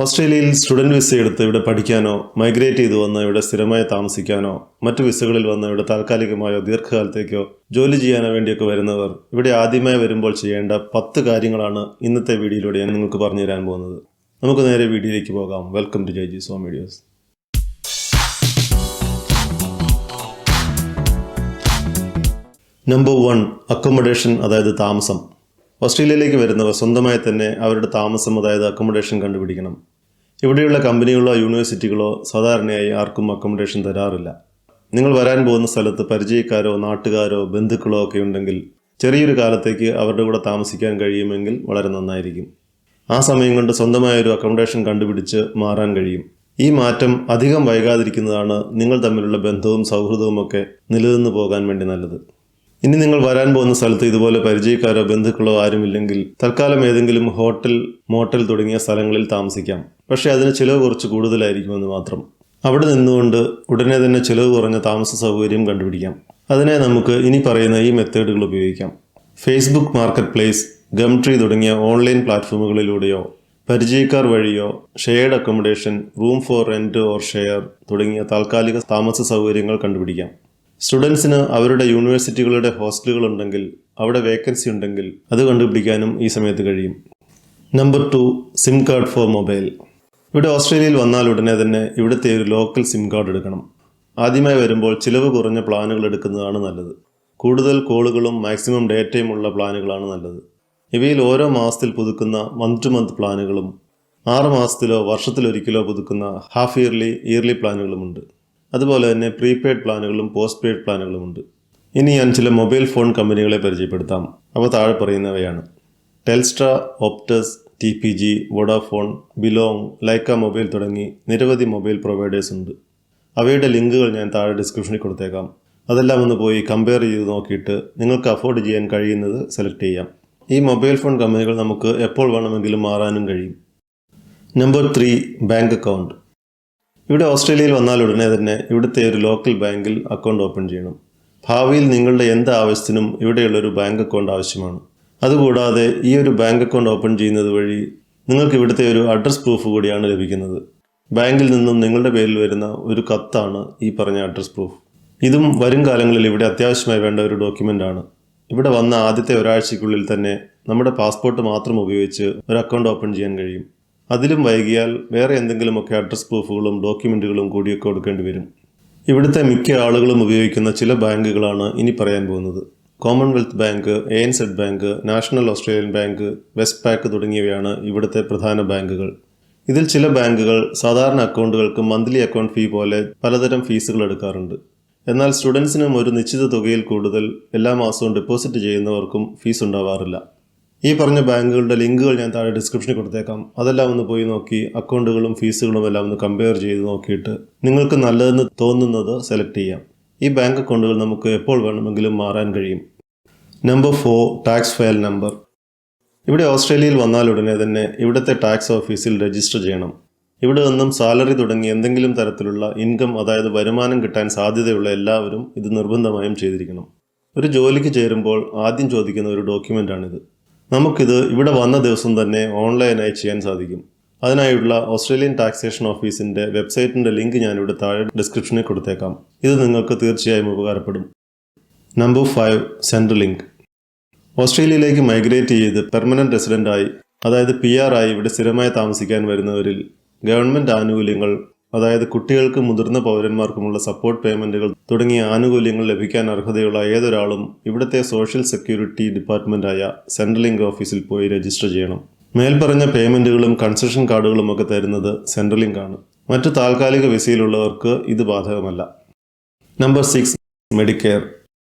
ഓസ്ട്രേലിയയിൽ student visa എടുത്ത് ഇവിടെ പഠിക്കാനോ മൈഗ്രേറ്റ് ചെയ്തു വന്ന് ഇവിടെ സ്ഥിരമായി താമസിക്കാനോ മറ്റു വിസകളിൽ വന്ന് ഇവിടെ താൽക്കാലികമായോ ദീർഘകാലത്തേക്കോ ജോലി ചെയ്യാനോ വേണ്ടിയൊക്കെ വരുന്നവർ ഇവിടെ ആദ്യമായി വരുമ്പോൾ ചെയ്യേണ്ട 10 കാര്യങ്ങളാണ് ഇന്നത്തെ വീഡിയോയിലൂടെ ഞാൻ നിങ്ങൾക്ക് പറഞ്ഞു തരാൻ പോകുന്നത്. നമുക്ക് നേരെ വീഡിയോയിലേക്ക് പോകാം. Welcome to Jaijis home videos. Number 1, accommodation, അതായത് താമസം. ഓസ്ട്രേലിയയിലേക്ക് വരുന്നവർ സ്വന്തമായി തന്നെ അവരുടെ താമസം, അതായത് അക്കോമഡേഷൻ കണ്ടുപിടിക്കണം. ഇവിടെയുള്ള കമ്പനികളോ യൂണിവേഴ്സിറ്റികളോ സാധാരണയായി ആർക്കും അക്കോമഡേഷൻ തരാറില്ല. നിങ്ങൾ വരാൻ പോകുന്ന സ്ഥലത്ത് പരിചയക്കാരോ നാട്ടുകാരോ ബന്ധുക്കളോ ഒക്കെ ഉണ്ടെങ്കിൽ ചെറിയൊരു കാലത്തേക്ക് അവരുടെ കൂടെ താമസിക്കാൻ കഴിയുമെങ്കിൽ വളരെ നന്നായിരിക്കും. ആ സമയം കൊണ്ട് സ്വന്തമായൊരു അക്കോമഡേഷൻ കണ്ടുപിടിച്ച് മാറാൻ കഴിയും. ഈ മാറ്റം അധികം വൈകാതിരിക്കുന്നതാണ് നിങ്ങൾ തമ്മിലുള്ള ബന്ധവും സൗഹൃദവും ഒക്കെ നിലനിന്ന് പോകാൻ വേണ്ടി നല്ലത്. ഇനി നിങ്ങൾ വരാൻ പോകുന്ന സ്ഥലത്ത് ഇതുപോലെ പരിചയക്കാരോ ബന്ധുക്കളോ ആരുമില്ലെങ്കിൽ തൽക്കാലം ഏതെങ്കിലും ഹോട്ടൽ, മോട്ടൽ തുടങ്ങിയ സ്ഥലങ്ങളിൽ താമസിക്കാം. പക്ഷേ അതിന് ചിലവ് കുറച്ച് കൂടുതലായിരിക്കുമെന്ന് മാത്രം. അവിടെ നിന്നുകൊണ്ട് ഉടനെ തന്നെ ചിലവ് കുറഞ്ഞ താമസ സൗകര്യം കണ്ടുപിടിക്കാം. അതിനായി നമുക്ക് ഇനി പറയുന്ന ഈ മെത്തേഡുകൾ ഉപയോഗിക്കാം. ഫേസ്ബുക്ക് മാർക്കറ്റ് പ്ലേസ്, ഗംട്രീ തുടങ്ങിയ ഓൺലൈൻ പ്ലാറ്റ്ഫോമുകളിലൂടെയോ പരിചയക്കാർ വഴിയോ shared accommodation, room for rent or share തുടങ്ങിയ താൽക്കാലിക താമസ സൗകര്യങ്ങൾ കണ്ടുപിടിക്കാം. സ്റ്റുഡൻസിന് അവരുടെ യൂണിവേഴ്സിറ്റികളുടെ ഹോസ്റ്റലുകൾ ഉണ്ടെങ്കിൽ, അവിടെ വേക്കൻസി ഉണ്ടെങ്കിൽ അത് കണ്ടുപിടിക്കാനും ഈ സമയത്ത് കഴിയും. Number 2, SIM card for mobile. ഇവിടെ ഓസ്ട്രേലിയയിൽ വന്നാൽ ഉടനെ തന്നെ ഇവിടുത്തെ ഒരു ലോക്കൽ സിം കാർഡ് എടുക്കണം. ആദ്യമായി വരുമ്പോൾ ചിലവ് കുറഞ്ഞ പ്ലാനുകൾ എടുക്കുന്നതാണ് നല്ലത്. കൂടുതൽ കോളുകളും മാക്സിമം ഡേറ്റയും ഉള്ള പ്ലാനുകളാണ് നല്ലത്. ഇവയിൽ ഓരോ മാസത്തിൽ പുതുക്കുന്ന മന്ത് ടു മന്ത് പ്ലാനുകളും 6 മാസത്തിലോ വർഷത്തിലൊരിക്കലോ പുതുക്കുന്ന ഹാഫ് ഇയർലി പ്ലാനുകളുമുണ്ട്. അതുപോലെ തന്നെ പ്രീപെയ്ഡ് പ്ലാനുകളും പോസ്റ്റ് പെയ്ഡ് പ്ലാനുകളുമുണ്ട്. ഇനി ഞാൻ ചില മൊബൈൽ ഫോൺ കമ്പനികളെ പരിചയപ്പെടുത്താം. അവ താഴെ പറയുന്നവയാണ്: Telstra, Optus, TPG, Vodafone, belong, Lyca mobile തുടങ്ങി നിരവധി മൊബൈൽ പ്രൊവൈഡേഴ്സ് ഉണ്ട്. അവയുടെ ലിങ്കുകൾ ഞാൻ താഴെ ഡിസ്ക്രിപ്ഷനിൽ കൊടുത്തേക്കാം. അതെല്ലാം ഒന്ന് പോയി കമ്പയർ ചെയ്ത് നോക്കിയിട്ട് നിങ്ങൾക്ക് അഫോർഡ് ചെയ്യാൻ കഴിയുന്നത് സെലക്ട് ചെയ്യാം. ഈ മൊബൈൽ ഫോൺ കമ്പനികൾ നമുക്ക് എപ്പോൾ വേണമെങ്കിലും മാറാനും കഴിയും. Number 3, bank account. ഇവിടെ ഓസ്ട്രേലിയയിൽ വന്നാൽ ഉടനെ തന്നെ ഇവിടുത്തെ ഒരു ലോക്കൽ ബാങ്കിൽ അക്കൗണ്ട് ഓപ്പൺ ചെയ്യണം. ഭാവിയിൽ നിങ്ങളുടെ എന്ത് ആവശ്യത്തിനും ഇവിടെയുള്ളൊരു ബാങ്ക് അക്കൗണ്ട് ആവശ്യമാണ്. അതുകൂടാതെ ഈ ഒരു ബാങ്ക് അക്കൗണ്ട് ഓപ്പൺ ചെയ്യുന്നത് വഴി നിങ്ങൾക്ക് ഇവിടുത്തെ ഒരു അഡ്രസ് പ്രൂഫ് കൂടിയാണ് ലഭിക്കുന്നത്. ബാങ്കിൽ നിന്നും നിങ്ങളുടെ പേരിൽ വരുന്ന ഒരു കത്താണ് ഈ പറഞ്ഞ അഡ്രസ് പ്രൂഫ്. ഇതും വരും കാലങ്ങളിൽ ഇവിടെ അത്യാവശ്യമായി വേണ്ട ഒരു ഡോക്യുമെൻ്റ് ആണ്. ഇവിടെ വന്ന ആദ്യത്തെ ഒരാഴ്ചയ്ക്കുള്ളിൽ തന്നെ നമ്മുടെ പാസ്പോർട്ട് മാത്രം ഉപയോഗിച്ച് ഒരു അക്കൗണ്ട് ഓപ്പൺ ചെയ്യാൻ കഴിയും. അതിലും വൈകിയാൽ വേറെ എന്തെങ്കിലുമൊക്കെ അഡ്രസ് പ്രൂഫുകളും ഡോക്യുമെൻറ്റുകളും കൂടിയൊക്കെ കൊടുക്കേണ്ടി വരും. ഇവിടുത്തെ മിക്ക ആളുകളും ഉപയോഗിക്കുന്ന ചില ബാങ്കുകളാണ് ഇനി പറയാൻ പോകുന്നത്. Commonwealth bank, ANZ bank, national Australian bank, Westpac തുടങ്ങിയവയാണ് ഇവിടുത്തെ പ്രധാന ബാങ്കുകൾ. ഇതിൽ ചില ബാങ്കുകൾ സാധാരണ അക്കൗണ്ടുകൾക്ക് മന്ത്ലി അക്കൗണ്ട് ഫീ പോലെ പലതരം ഫീസുകൾ എടുക്കാറുണ്ട്. എന്നാൽ സ്റ്റുഡൻസിനും ഒരു നിശ്ചിത തുകയിൽ കൂടുതൽ എല്ലാ മാസവും ഡെപ്പോസിറ്റ് ചെയ്യുന്നവർക്കും ഫീസ് ഉണ്ടാവാറില്ല. ഈ പറഞ്ഞ ബാങ്കുകളുടെ ലിങ്കുകൾ ഞാൻ താഴെ ഡിസ്ക്രിപ്ഷനിൽ കൊടുത്തേക്കാം. അതെല്ലാം ഒന്ന് പോയി നോക്കി അക്കൗണ്ടുകളും ഫീസുകളും എല്ലാം ഒന്ന് കമ്പയർ ചെയ്ത് നോക്കിയിട്ട് നിങ്ങൾക്ക് നല്ലതെന്ന് തോന്നുന്നത് സെലക്ട് ചെയ്യാം. ഈ ബാങ്ക് അക്കൗണ്ടുകൾ നമുക്ക് എപ്പോൾ വേണമെങ്കിലും മാറാൻ കഴിയും. Number 4, tax file number. ഇവിടെ ഓസ്ട്രേലിയയിൽ വന്നാൽ ഉടനെ തന്നെ ഇവിടുത്തെ ടാക്സ് ഓഫീസിൽ രജിസ്റ്റർ ചെയ്യണം. ഇവിടെ നിന്നും സാലറി തുടങ്ങി എന്തെങ്കിലും തരത്തിലുള്ള ഇൻകം, അതായത് വരുമാനം കിട്ടാൻ സാധ്യതയുള്ള എല്ലാവരും ഇത് നിർബന്ധമായും ചെയ്തിരിക്കണം. ഒരു ജോലിക്ക് ചേരുമ്പോൾ ആദ്യം ചോദിക്കുന്ന ഒരു ഡോക്യുമെൻ്റാണിത്. നമുക്കിത് ഇവിടെ വന്ന ദിവസം തന്നെ ഓൺലൈനായി ചെയ്യാൻ സാധിക്കും. അതിനായുള്ള ഓസ്ട്രേലിയൻ ടാക്സേഷൻ ഓഫീസിൻ്റെ വെബ്സൈറ്റിൻ്റെ ലിങ്ക് ഞാനിവിടെ താഴെ ഡിസ്ക്രിപ്ഷനിൽ കൊടുത്തേക്കാം. ഇത് നിങ്ങൾക്ക് തീർച്ചയായും ഉപകാരപ്പെടും. നമ്പർ 5, സെൻട്രലിങ്ക്. ഓസ്ട്രേലിയയിലേക്ക് മൈഗ്രേറ്റ് ചെയ്ത് പെർമനൻറ്റ് റെസിഡൻ്റായി, അതായത് PR ആയി ഇവിടെ സ്ഥിരമായി താമസിക്കാൻ വരുന്നവരിൽ ഗവൺമെൻറ് ആനുകൂല്യങ്ങൾ, അതായത് കുട്ടികൾക്കും മുതിർന്ന പൗരന്മാർക്കുമുള്ള സപ്പോർട്ട് പേയ്മെൻറ്റുകൾ തുടങ്ങിയ ആനുകൂല്യങ്ങൾ ലഭിക്കാൻ അർഹതയുള്ള ഏതൊരാളും ഇവിടുത്തെ സോഷ്യൽ സെക്യൂരിറ്റി ഡിപ്പാർട്ട്മെൻറ്റായ സെൻട്രലിങ്ക് ഓഫീസിൽ പോയി രജിസ്റ്റർ ചെയ്യണം. മേൽപ്പറഞ്ഞ പേയ്മെൻറ്റുകളും കൺസെഷൻ കാർഡുകളും ഒക്കെ തരുന്നത് സെൻട്രലിങ്ക് ആണ്. മറ്റു താൽക്കാലിക വിസയിലുള്ളവർക്ക് ഇത് ബാധകമല്ല. Number 6, Medicare.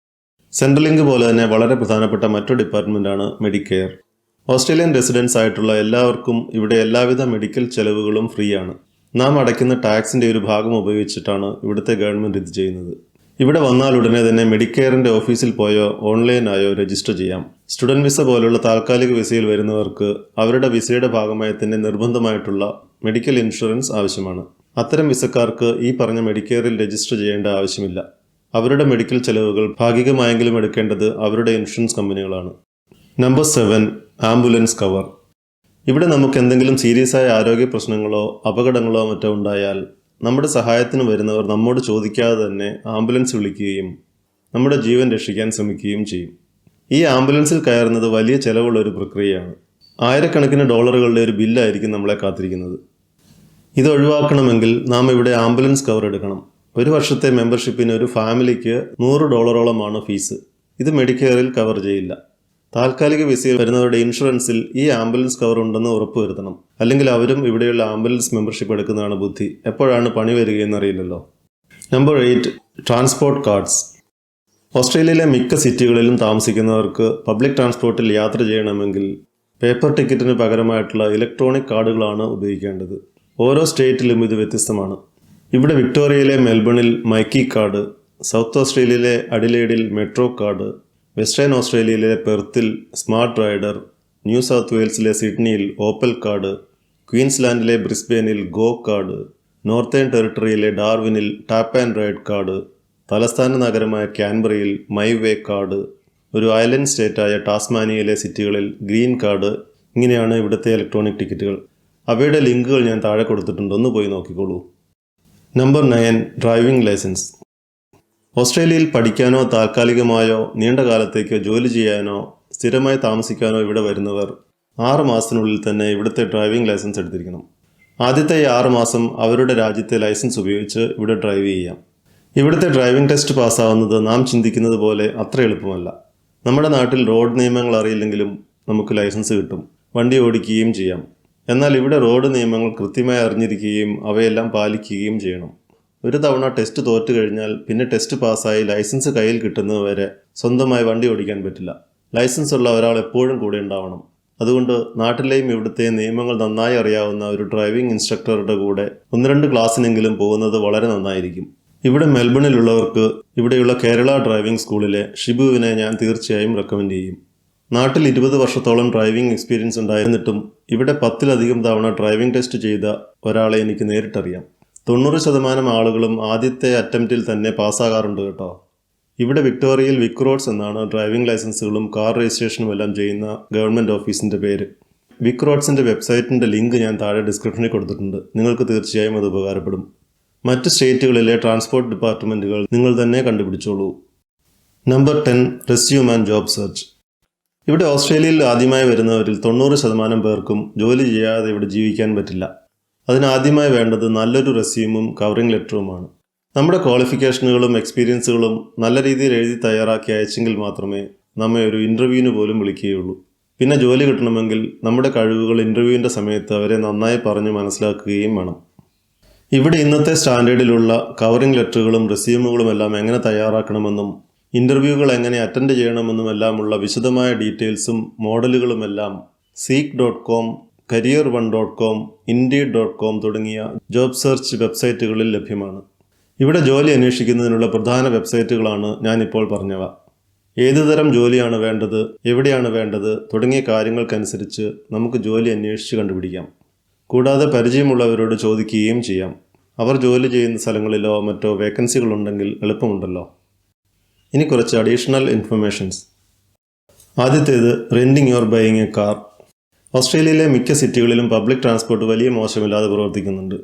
സെൻട്രലിങ്ക് പോലെ തന്നെ വളരെ പ്രധാനപ്പെട്ട മറ്റൊരു ഡിപ്പാർട്ട്മെൻറ്റാണ് മെഡിക്കെയർ. ഓസ്ട്രേലിയൻ റെസിഡൻസ് ആയിട്ടുള്ള എല്ലാവർക്കും ഇവിടെ എല്ലാവിധ മെഡിക്കൽ ചെലവുകളും ഫ്രീ ആണ്. നാം അടയ്ക്കുന്ന ടാക്സിൻ്റെ ഒരു ഭാഗം ഉപയോഗിച്ചിട്ടാണ് ഇവിടുത്തെ ഗവൺമെൻറ് ഇത് ചെയ്യുന്നത്. ഇവിടെ വന്നാൽ ഉടനെ തന്നെ മെഡിക്കെയറിൻ്റെ ഓഫീസിൽ പോയോ ഓൺലൈനായോ രജിസ്റ്റർ ചെയ്യാം. സ്റ്റുഡൻറ് വിസ പോലുള്ള താൽക്കാലിക വിസയിൽ വരുന്നവർക്ക് അവരുടെ വിസയുടെ ഭാഗമായി തന്നെ നിർബന്ധമായിട്ടുള്ള മെഡിക്കൽ ഇൻഷുറൻസ് ആവശ്യമാണ്. അത്തരം വിസക്കാർക്ക് ഈ പറഞ്ഞ മെഡിക്കെയറിൽ രജിസ്റ്റർ ചെയ്യേണ്ട ആവശ്യമില്ല. അവരുടെ മെഡിക്കൽ ചെലവുകൾ ഭാഗികമായെങ്കിലും എടുക്കേണ്ടത് അവരുടെ ഇൻഷുറൻസ് കമ്പനികളാണ്. Number 7, ambulance cover. ഇവിടെ നമുക്ക് എന്തെങ്കിലും സീരിയസായ ആരോഗ്യ പ്രശ്നങ്ങളോ അപകടങ്ങളോ മറ്റോ ഉണ്ടായാൽ നമ്മുടെ സഹായത്തിന് വരുന്നവർ നമ്മോട് ചോദിക്കാതെ തന്നെ ആംബുലൻസ് വിളിക്കുകയും നമ്മുടെ ജീവൻ രക്ഷിക്കാൻ ശ്രമിക്കുകയും ചെയ്യും. ഈ ആംബുലൻസിൽ കയറുന്നത് വലിയ ചിലവുള്ള ഒരു പ്രക്രിയയാണ്. ആയിരക്കണക്കിന് ഡോളറുകളുടെ ഒരു ബില്ലായിരിക്കും നമ്മളെ കാത്തിരിക്കുന്നത്. ഇത് ഒഴിവാക്കണമെങ്കിൽ നാം ഇവിടെ ആംബുലൻസ് കവർ എടുക്കണം. ഒരു വർഷത്തെ മെമ്പർഷിപ്പിന് ഒരു ഫാമിലിക്ക് $100 ഫീസ്. ഇത് മെഡിക്കെയറിൽ കവർ ചെയ്യില്ല. താൽക്കാലിക വിസയിൽ വരുന്നവരുടെ ഇൻഷുറൻസിൽ ഈ ആംബുലൻസ് കവർ ഉണ്ടെന്ന് ഉറപ്പുവരുത്തണം. അല്ലെങ്കിൽ അവരും ഇവിടെയുള്ള ആംബുലൻസ് മെമ്പർഷിപ്പ് എടുക്കുന്നതാണ് ബുദ്ധി. എപ്പോഴാണ് പണി വരികയെന്ന് അറിയില്ലല്ലോ. Number 8, transport cards. ഓസ്ട്രേലിയയിലെ മിക്ക സിറ്റികളിലും താമസിക്കുന്നവർക്ക് പബ്ലിക് ട്രാൻസ്പോർട്ടിൽ യാത്ര ചെയ്യണമെങ്കിൽ പേപ്പർ ടിക്കറ്റിന് പകരമായിട്ടുള്ള ഇലക്ട്രോണിക് കാർഡുകളാണ് ഉപയോഗിക്കേണ്ടത്. ഓരോ സ്റ്റേറ്റിലും ഇത് വ്യത്യസ്തമാണ്. ഇവിടെ വിക്ടോറിയയിലെ മെൽബണിൽ മൈക്കി കാർഡ്, സൗത്ത് ഓസ്ട്രേലിയയിലെ അഡിലേഡിൽ മെട്രോ കാർഡ്, വെസ്റ്റേൺ ഓസ്ട്രേലിയയിലെ പെർത്തിൽ സ്മാർട്ട് റൈഡർ, ന്യൂ സൗത്ത് വെയിൽസിലെ സിഡ്നിയിൽ ഓപ്പൽ കാർഡ്, ക്വീൻസ്ലാൻഡിലെ ബ്രിസ്ബെയിനിൽ ഗോ കാർഡ്, നോർത്തേൺ ടെറിട്ടറിയിലെ ഡാർവിനിൽ ടാപ്പ് ആൻഡ് റൈഡ് കാർഡ്, തലസ്ഥാന നഗരമായ ക്യാൻബറയിൽ മൈവേ കാർഡ്, ഒരു ഐലൻഡ് സ്റ്റേറ്റായ ടാസ്മാനിയയിലെ സിറ്റികളിൽ ഗ്രീൻ കാർഡ്. ഇങ്ങനെയാണ് ഇവിടുത്തെ ഇലക്ട്രോണിക് ടിക്കറ്റുകൾ. അവയുടെ ലിങ്കുകൾ ഞാൻ താഴെ കൊടുത്തിട്ടുണ്ട്, ഒന്ന് പോയി നോക്കിക്കോളൂ. Number 9, driving licence. ഓസ്ട്രേലിയയിൽ പഠിക്കാനോ താൽക്കാലികമായോ നീണ്ട കാലത്തേക്കോ ജോലി ചെയ്യാനോ സ്ഥിരമായി താമസിക്കാനോ ഇവിടെ വരുന്നവർ 6 മാസത്തിനുള്ളിൽ തന്നെ ഇവിടുത്തെ ഡ്രൈവിംഗ് ലൈസൻസ് എടുത്തിരിക്കണം. ആദ്യത്തെ 6 മാസം അവരുടെ രാജ്യത്തെ ലൈസൻസ് ഉപയോഗിച്ച് ഇവിടെ ഡ്രൈവ് ചെയ്യാം. ഇവിടുത്തെ ഡ്രൈവിംഗ് ടെസ്റ്റ് പാസ്സാവുന്നത് നാം ചിന്തിക്കുന്നത് പോലെ അത്ര എളുപ്പമല്ല. നമ്മുടെ നാട്ടിൽ റോഡ് നിയമങ്ങൾ അറിയില്ലെങ്കിലും നമുക്ക് ലൈസൻസ് കിട്ടും, വണ്ടി ഓടിക്കുകയും ചെയ്യാം. എന്നാൽ ഇവിടെ റോഡ് നിയമങ്ങൾ കൃത്യമായി അറിഞ്ഞിരിക്കുകയും അവയെല്ലാം പാലിക്കുകയും ചെയ്യണം. ഒരു തവണ ടെസ്റ്റ് തോറ്റു കഴിഞ്ഞാൽ പിന്നെ ടെസ്റ്റ് പാസ്സായി ലൈസൻസ് കയ്യിൽ കിട്ടുന്നതുവരെ സ്വന്തമായി വണ്ടി ഓടിക്കാൻ പറ്റില്ല. ലൈസൻസ് ഉള്ള ഒരാൾ എപ്പോഴും കൂടെ ഉണ്ടാവണം. അതുകൊണ്ട് നാട്ടിലെയും ഇവിടുത്തെയും നിയമങ്ങൾ നന്നായി അറിയാവുന്ന ഒരു ഡ്രൈവിംഗ് ഇൻസ്ട്രക്ടറുടെ കൂടെ 1-2 ക്ലാസ്സിനെങ്കിലും പോകുന്നത് വളരെ നന്നായിരിക്കും. ഇവിടെ മെൽബണിലുള്ളവർക്ക് ഇവിടെയുള്ള കേരള ഡ്രൈവിംഗ് സ്കൂളിലെ ഷിബുവിനെ ഞാൻ തീർച്ചയായും റെക്കമെൻഡ് ചെയ്യും. നാട്ടിൽ 20 വർഷത്തോളം ഡ്രൈവിംഗ് എക്സ്പീരിയൻസ് ഉണ്ടായിരുന്നിട്ടും ഇവിടെ 10-ലധികം തവണ ഡ്രൈവിംഗ് ടെസ്റ്റ് ചെയ്ത ഒരാളെ എനിക്ക് നേരിട്ടറിയാം. 90% ആളുകളും ആദ്യത്തെ അറ്റംപ്റ്റിൽ തന്നെ പാസ്സാകാറുണ്ട് കേട്ടോ. ഇവിടെ വിക്ടോറിയയിൽ വിക്രോഡ്സ് എന്നാണ് ഡ്രൈവിംഗ് ലൈസൻസുകളും കാർ രജിസ്ട്രേഷനും എല്ലാം ചെയ്യുന്ന ഗവൺമെൻറ് ഓഫീസിൻ്റെ പേര്. വിക്രോഡ്സിൻ്റെ വെബ്സൈറ്റിൻ്റെ ലിങ്ക് ഞാൻ താഴെ ഡിസ്ക്രിപ്ഷനിൽ കൊടുത്തിട്ടുണ്ട്. നിങ്ങൾക്ക് തീർച്ചയായും അത് ഉപകാരപ്പെടും. മറ്റ് സ്റ്റേറ്റുകളിലെ ട്രാൻസ്പോർട്ട് ഡിപ്പാർട്ട്മെൻറ്റുകൾ നിങ്ങൾ തന്നെ കണ്ടുപിടിച്ചോളൂ. Number 10, resume and job search. ഇവിടെ ഓസ്ട്രേലിയയിൽ ആദ്യമായി വരുന്നവരിൽ 90% പേർക്കും ജോലി ചെയ്യാതെ ഇവിടെ ജീവിക്കാൻ പറ്റില്ല. അതിനാദ്യമായി വേണ്ടത് നല്ലൊരു റെസ്യൂമും കവറിംഗ് ലെറ്ററുമാണ്. നമ്മുടെ ക്വാളിഫിക്കേഷനുകളും എക്സ്പീരിയൻസുകളും നല്ല രീതിയിൽ എഴുതി തയ്യാറാക്കി അയച്ചെങ്കിൽ മാത്രമേ നമ്മെ ഒരു ഇൻ്റർവ്യൂവിന് പോലും വിളിക്കുകയുള്ളൂ. പിന്നെ ജോലി കിട്ടണമെങ്കിൽ നമ്മുടെ കഴിവുകൾ ഇൻ്റർവ്യൂവിൻ്റെ സമയത്ത് അവരെ നന്നായി പറഞ്ഞ് മനസ്സിലാക്കുകയും വേണം. ഇവിടെ ഇന്നത്തെ സ്റ്റാൻഡേർഡിലുള്ള കവറിംഗ് ലെറ്ററുകളും റെസ്യൂമുകളും എല്ലാം എങ്ങനെ തയ്യാറാക്കണമെന്നും ഇൻ്റർവ്യൂകൾ എങ്ങനെ അറ്റൻഡ് ചെയ്യണമെന്നുമെല്ലാമുള്ള വിശദമായ ഡീറ്റെയിൽസും മോഡലുകളുമെല്ലാം seek.com, career1.com, indeed.com തുടങ്ങിയ ജോബ് സെർച്ച് വെബ്സൈറ്റുകളിൽ ലഭ്യമാണ്. ഇവിടെ ജോലി അന്വേഷിക്കുന്നതിനുള്ള പ്രധാന വെബ്സൈറ്റുകളാണ് ഞാനിപ്പോൾ പറഞ്ഞവ. ഏതുതരം ജോലിയാണ് വേണ്ടത്, എവിടെയാണ് വേണ്ടത് തുടങ്ങിയ കാര്യങ്ങൾക്കനുസരിച്ച് നമുക്ക് ജോലി അന്വേഷിച്ച് കണ്ടുപിടിക്കാം. കൂടാതെ പരിചയമുള്ളവരോട് ചോദിക്കുകയും ചെയ്യാം. അവർ ജോലി ചെയ്യുന്ന സ്ഥലങ്ങളിലോ മറ്റോ വേക്കൻസികളുണ്ടെങ്കിൽ എളുപ്പമുണ്ടല്ലോ. ഇനി കുറച്ച് അഡീഷണൽ ഇൻഫർമേഷൻസ്. ആദ്യത്തേത്, റെൻറ്റിങ് ഓർ ബൈയിങ് എ കാർ. ഓസ്ട്രേലിയയിലെ മിക്ക സിറ്റികളിലും പബ്ലിക് ട്രാൻസ്പോർട്ട് വലിയ മോശമില്ലാതെ പ്രവർത്തിക്കുന്നുണ്ട്.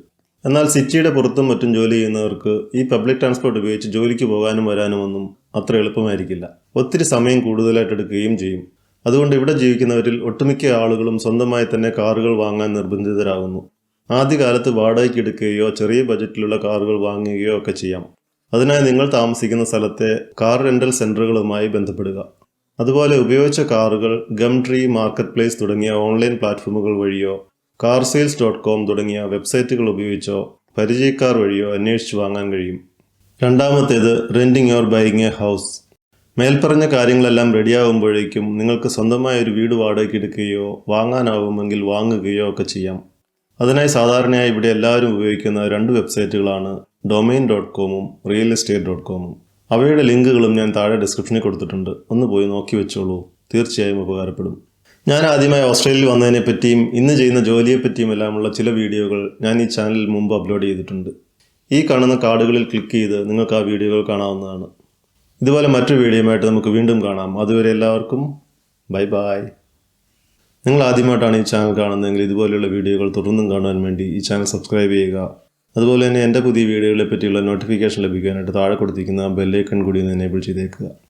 എന്നാൽ സിറ്റിയുടെ പുറത്തും മറ്റും ജോലി ചെയ്യുന്നവർക്ക് ഈ പബ്ലിക് ട്രാൻസ്പോർട്ട് ഉപയോഗിച്ച് ജോലിക്ക് പോകാനും വരാനുമൊന്നും അത്ര എളുപ്പമായിരിക്കില്ല. ഒത്തിരി സമയം കൂടുതലായിട്ട് എടുക്കുകയും ചെയ്യും. അതുകൊണ്ട് ഇവിടെ ജീവിക്കുന്നവരിൽ ഒട്ടുമിക്ക ആളുകളും സ്വന്തമായി തന്നെ കാറുകൾ വാങ്ങാൻ നിർബന്ധിതരാകുന്നു. ആദ്യകാലത്ത് വാടകയ്ക്ക് എടുക്കുകയോ ചെറിയ ബജറ്റിലുള്ള കാറുകൾ വാങ്ങുകയോ ഒക്കെ ചെയ്യാം. അതിനായി നിങ്ങൾ താമസിക്കുന്ന സ്ഥലത്തെ കാർ റെൻ്റൽ സെൻ്ററുകളുമായി ബന്ധപ്പെടുക. അതുപോലെ ഉപയോഗിച്ച കാറുകൾ ഗംട്രീ, മാർക്കറ്റ് പ്ലേസ് തുടങ്ങിയ ഓൺലൈൻ പ്ലാറ്റ്ഫോമുകൾ വഴിയോ carsales.com തുടങ്ങിയ വെബ്സൈറ്റുകൾ ഉപയോഗിച്ചോ പരിചയക്കാർ വഴിയോ അന്വേഷിച്ച് വാങ്ങാൻ കഴിയും. രണ്ടാമത്തേത്, റെൻറ്റിങ് ഓർ ബൈയിങ് എ ഹൗസ്. മേൽപ്പറഞ്ഞ കാര്യങ്ങളെല്ലാം റെഡിയാകുമ്പോഴേക്കും നിങ്ങൾക്ക് സ്വന്തമായ ഒരു വീട് വാടകയ്ക്ക് എടുക്കുകയോ വാങ്ങാനാവുമെങ്കിൽ വാങ്ങുകയോ ഒക്കെ ചെയ്യാം. അതിനായി സാധാരണയായി ഇവിടെ എല്ലാവരും ഉപയോഗിക്കുന്ന 2 വെബ്സൈറ്റുകളാണ് domain.comഉം realestate.comഉം. അവയുടെ ലിങ്കുകളും ഞാൻ താഴെ ഡിസ്ക്രിപ്ഷനിൽ കൊടുത്തിട്ടുണ്ട്. ഒന്ന് പോയി നോക്കി വെച്ചോളൂ, തീർച്ചയായും ഉപകാരപ്പെടും. ഞാൻ ആദ്യമായി ഓസ്ട്രേലിയയിൽ വന്നതിനെപ്പറ്റിയും ഇന്ന് ചെയ്യുന്ന ജോലിയെപ്പറ്റിയും എല്ലാമുള്ള ചില വീഡിയോകൾ ഞാൻ ഈ ചാനലിൽ മുമ്പ് അപ്ലോഡ് ചെയ്തിട്ടുണ്ട്. ഈ കാണുന്ന കാർഡുകളിൽ ക്ലിക്ക് ചെയ്ത് നിങ്ങൾക്ക് ആ വീഡിയോകൾ കാണാവുന്നതാണ്. ഇതുപോലെ മറ്റൊരു വീഡിയോയുമായിട്ട് നമുക്ക് വീണ്ടും കാണാം. അതുവരെ എല്ലാവർക്കും ബൈ ബൈ. നിങ്ങൾ ആദ്യമായിട്ടാണ് ഈ ചാനൽ കാണുന്നതെങ്കിൽ ഇതുപോലെയുള്ള വീഡിയോകൾ തുടർന്നും കാണുവാൻ വേണ്ടി ഈ ചാനൽ സബ്സ്ക്രൈബ് ചെയ്യുക. അതുപോലെ തന്നെ എൻ്റെ പുതിയ വീഡിയോകളെ പറ്റിയുള്ള നോട്ടിഫിക്കേഷൻ ലഭിക്കാനായിട്ട് താഴെ കൊടുത്തിരിക്കുന്ന ബെല്ലൈക്കൺ കൂടി ഒന്ന് എനേബിൾ ചെയ്തേക്കുക.